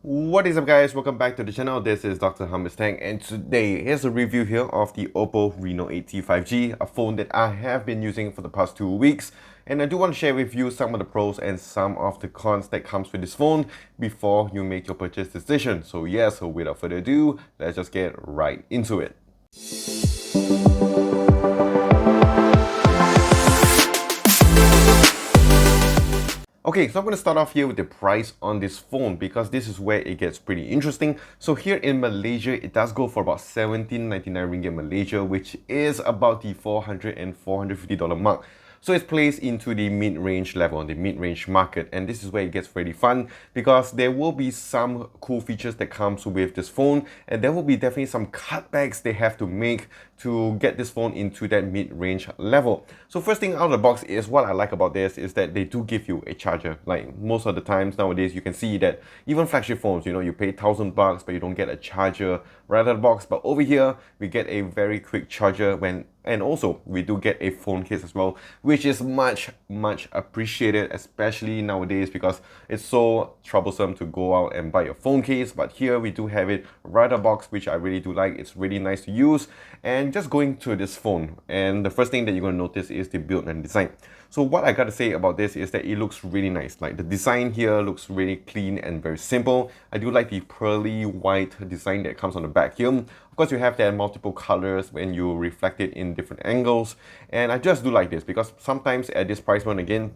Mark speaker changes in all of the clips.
Speaker 1: What is up guys, welcome back to the channel. This is Dr. Hummus Tang, and today here's a review here of the OPPO Reno 8T 5G, a phone that I have been using for the past 2 weeks, and I do want to share with you some of the pros and some of the cons that comes with this phone before you make your purchase decision. So without further ado, let's just get right into it. Okay, so I'm going to start off here with the price on this phone because this is where it gets pretty interesting. So here in Malaysia, it does go for about 1799 ringgit Malaysia, which is about the $400 and $450 mark. So it's placed into the mid-range level, the mid-range market, and this is where it gets pretty fun because there will be some cool features that comes with this phone, and there will be definitely some cutbacks they have to make to get this phone into that mid-range level. So first thing out of the box is what I like about this is that they do give you a charger. Like most of the times nowadays, you can see that even flagship phones, you pay $1,000 but you don't get a charger right out of the box. But over here, we get a very quick charger and also we do get a phone case as well, which is much appreciated, especially nowadays because it's so troublesome to go out and buy a phone case. But here we do have it right out of the box, which I really do like. It's really nice to use. And just going to this phone, and the first thing that you're going to notice is the build and design. So what I gotta say about this is that it looks really nice. Like the design here looks really clean and very simple. I do like the pearly white design that comes on the back here. Of course, you have that multiple colors when you reflect it in different angles. And I just do like this because sometimes at this price point again,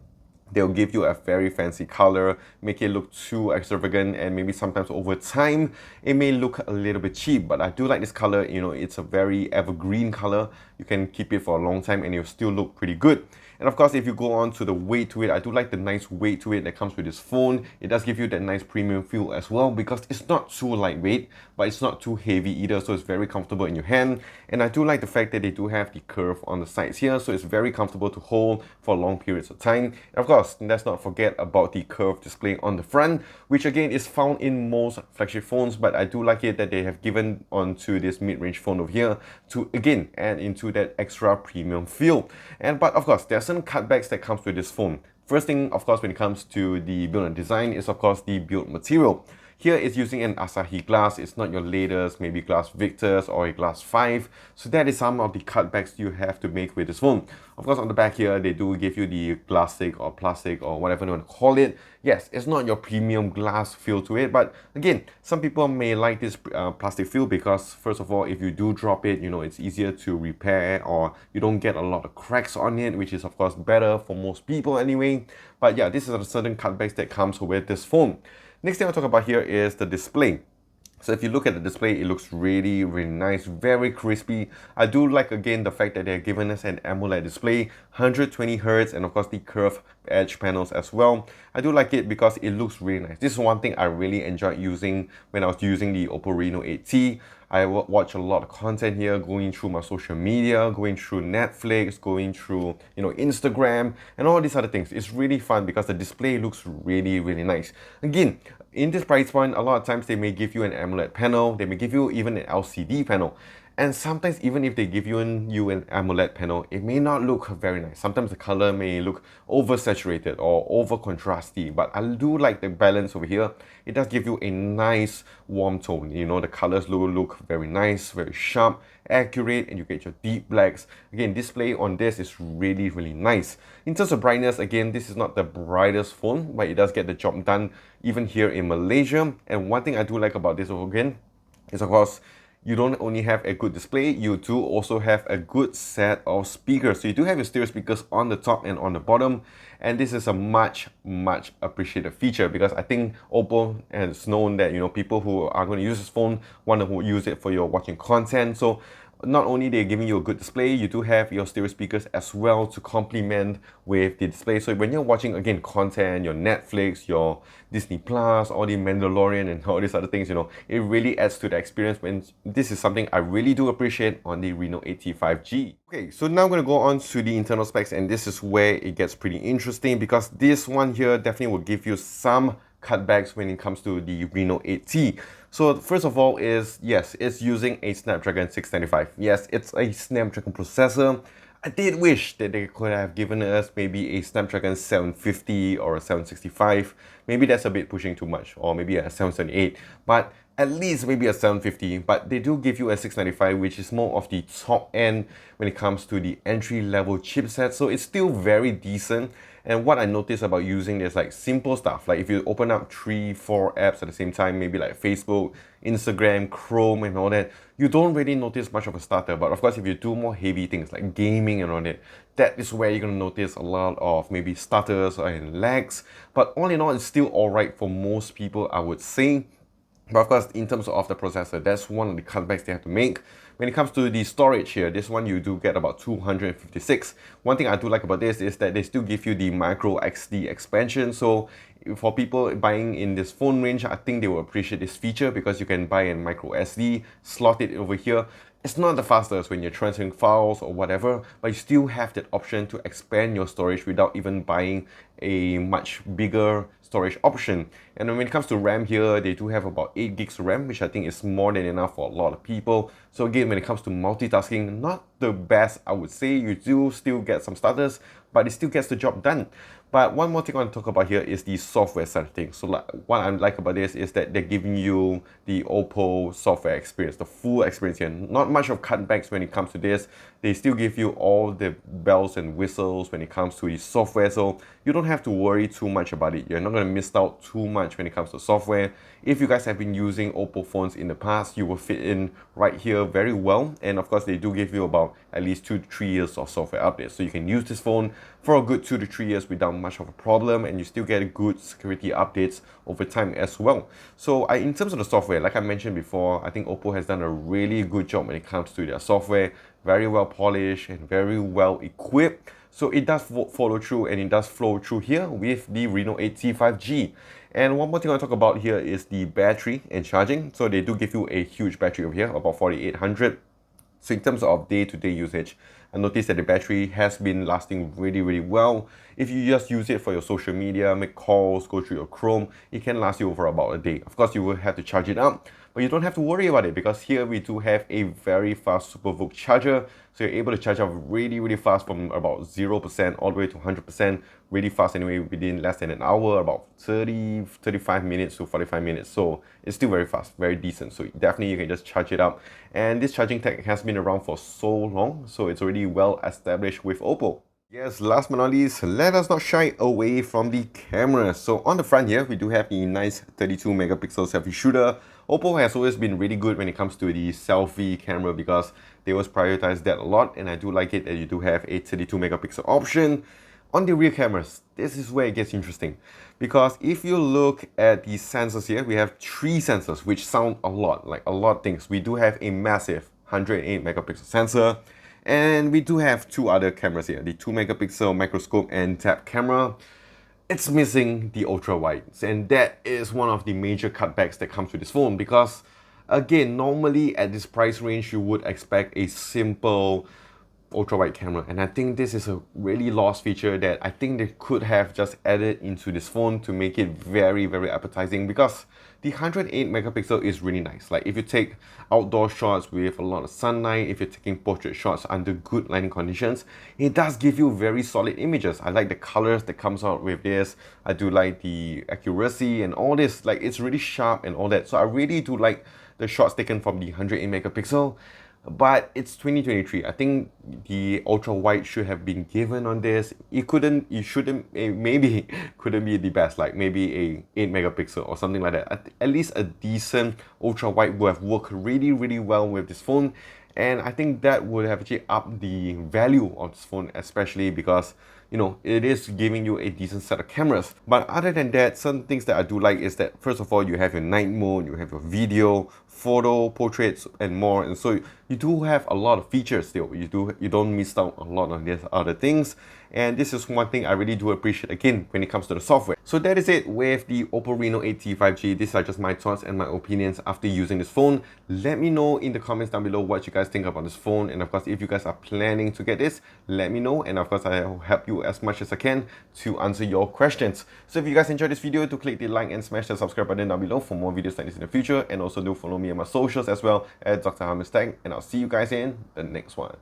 Speaker 1: they'll give you a very fancy color, make it look too extravagant, and maybe sometimes over time, it may look a little bit cheap. But I do like this color, it's a very evergreen color. You can keep it for a long time and it'll still look pretty good. And of course, if you go on to the weight to it, I do like the nice weight to it that comes with this phone. It does give you that nice premium feel as well because it's not too lightweight, but it's not too heavy either, so it's very comfortable in your hand. And I do like the fact that they do have the curve on the sides here, so it's very comfortable to hold for long periods of time. And of course, let's not forget about the curved display on the front, which again is found in most flagship phones, but I do like it that they have given onto this mid-range phone over here to again add into that extra premium feel. But of course, there's some cutbacks that comes with this phone. First thing, of course, when it comes to the build and design is of course the build material. Here it's using an Asahi glass. It's not your latest, maybe glass Victus or a glass 5. So that is some of the cutbacks you have to make with this phone. Of course, on the back here, they do give you the plastic or whatever you want to call it. Yes, it's not your premium glass feel to it, but again, some people may like this plastic feel because first of all, if you do drop it, it's easier to repair or you don't get a lot of cracks on it, which is of course better for most people anyway. But yeah, this is a certain cutbacks that comes with this phone. Next thing I'll talk about here is the display. So if you look at the display, it looks really nice, very crispy. I do like again the fact that they're giving us an AMOLED display, 120 Hz, and of course the curved edge panels as well. I do like it because it looks really nice. This is one thing I really enjoyed using when I was using the OPPO Reno 8T. I watch a lot of content here, going through my social media, going through Netflix, going through Instagram, and all these other things. It's really fun because the display looks really nice. Again, in this price point, a lot of times they may give you an AMOLED panel, they may give you even an LCD panel. And sometimes even if they give you an AMOLED panel, it may not look very nice. Sometimes the color may look oversaturated or over contrasty, but I do like the balance over here. It does give you a nice warm tone. The colors look very nice, very sharp, accurate, and you get your deep blacks. Again, display on this is really nice. In terms of brightness, again, this is not the brightest phone, but it does get the job done even here in Malaysia. And one thing I do like about this again is of course, you don't only have a good display, you do also have a good set of speakers. So you do have your stereo speakers on the top and on the bottom. And this is a much appreciated feature because I think OPPO has known that people who are going to use this phone want to use it for your watching content. So not only they're giving you a good display, you do have your stereo speakers as well to complement with the display. So when you're watching again content, your Netflix, your Disney Plus, all the Mandalorian and all these other things, it really adds to the experience. When this is something I really do appreciate on the Reno 8T 5G. Okay, so now I'm going to go on to the internal specs, and this is where it gets pretty interesting because this one here definitely will give you some cutbacks when it comes to the Reno 8T. So first of all is, yes, it's using a Snapdragon 695. Yes, it's a Snapdragon processor. I did wish that they could have given us maybe a Snapdragon 750 or a 765. Maybe that's a bit pushing too much, or maybe a 778, but at least maybe a 750. But they do give you a 695, which is more of the top end when it comes to the entry level chipset. So it's still very decent. And what I noticed about using this, like simple stuff, like if you open up 3-4 apps at the same time, maybe like Facebook, Instagram, Chrome and all that, you don't really notice much of a stutter. But of course, if you do more heavy things like gaming and all that, that is where you're going to notice a lot of maybe stutters and lags. But all in all, it's still alright for most people, I would say. But of course, in terms of the processor, that's one of the cutbacks they have to make. When it comes to the storage here, this one you do get about 256. One thing I do like about this is that they still give you the micro SD expansion. So for people buying in this phone range, I think they will appreciate this feature because you can buy a micro SD, slot it over here. It's not the fastest when you're transferring files or whatever, but you still have that option to expand your storage without even buying a much bigger storage option. And when it comes to RAM here, they do have about 8 gigs of RAM, which I think is more than enough for a lot of people. So again, when it comes to multitasking, not the best, I would say. You do still get some stutters, but it still gets the job done. But one more thing I want to talk about here is the software side of things. So like, what I like about this is that they're giving you the OPPO software experience, the full experience here. Not much of cutbacks when it comes to this. They still give you all the bells and whistles when it comes to the software. So you don't have to worry too much about it. You're not going to miss out too much when it comes to software. If you guys have been using OPPO phones in the past, you will fit in right here very well. And of course, they do give you about at least 2 to 3 years of software updates. So you can use this phone for a good 2 to 3 years without much of a problem, and you still get good security updates over time as well. So in terms of the software, like I mentioned before, I think OPPO has done a really good job when it comes to their software. Very well polished and very well equipped. So it does follow through, and it does flow through here with the Reno 8T 5G. And one more thing I want to talk about here is the battery and charging. So they do give you a huge battery over here, about 4800. So in terms of day-to-day usage, I noticed that the battery has been lasting really well. If you just use it for your social media, make calls, go through your Chrome, it can last you over about a day. Of course, you will have to charge it up, but you don't have to worry about it because here we do have a very fast SuperVOOC charger. So you're able to charge up really fast from about 0% all the way to 100%, really fast anyway, within less than an hour, about 35 minutes to 45 minutes. So it's still very fast, very decent. So definitely you can just charge it up. And this charging tech has been around for so long, so it's already well established with OPPO. Yes, last but not least, let us not shy away from the camera. So on the front here, we do have the nice 32 megapixel selfie shooter. OPPO has always been really good when it comes to the selfie camera because they always prioritize that a lot, and I do like it that you do have a 32 megapixel option. On the rear cameras, this is where it gets interesting because if you look at the sensors here, we have 3 sensors which sound a lot, like a lot of things. We do have a massive 108 megapixel sensor, and we do have 2 other cameras here, the 2 megapixel microscope and tap camera. It's missing the ultra wides, and that is one of the major cutbacks that comes with this phone because again, normally at this price range you would expect a simple ultra wide camera, and I think this is a really lost feature that I think they could have just added into this phone to make it very appetizing, because the 108 megapixel is really nice. Like if you take outdoor shots with a lot of sunlight, if you're taking portrait shots under good lighting conditions, it does give you very solid images. I like the colors that comes out with this. I do like the accuracy and all this, like it's really sharp and all that. So I really do like the shots taken from the 108 megapixel. But it's 2023. I think the ultra wide should have been given on this. Maybe couldn't be the best, like maybe a 8 megapixel or something like that. At least a decent ultra wide would have worked really well with this phone. And I think that would have actually upped the value of this phone, especially because, you know, it is giving you a decent set of cameras. But other than that, some things that I do like is that, first of all, you have your night mode, you have your video, photo, portraits, and more. And so you do have a lot of features still. You don't miss out a lot on these other things. And this is one thing I really do appreciate, again, when it comes to the software. So that is it with the OPPO Reno 8T 5G. These are just my thoughts and my opinions after using this phone. Let me know in the comments down below what you guys think about this phone. And of course, if you guys are planning to get this, let me know. And of course, I'll help you as much as I can to answer your questions. So if you guys enjoyed this video, do click the like and smash the subscribe button down below for more videos like this in the future. And also do follow me on my socials as well at Dr. Hammer's Tech. And I'll see you guys in the next one.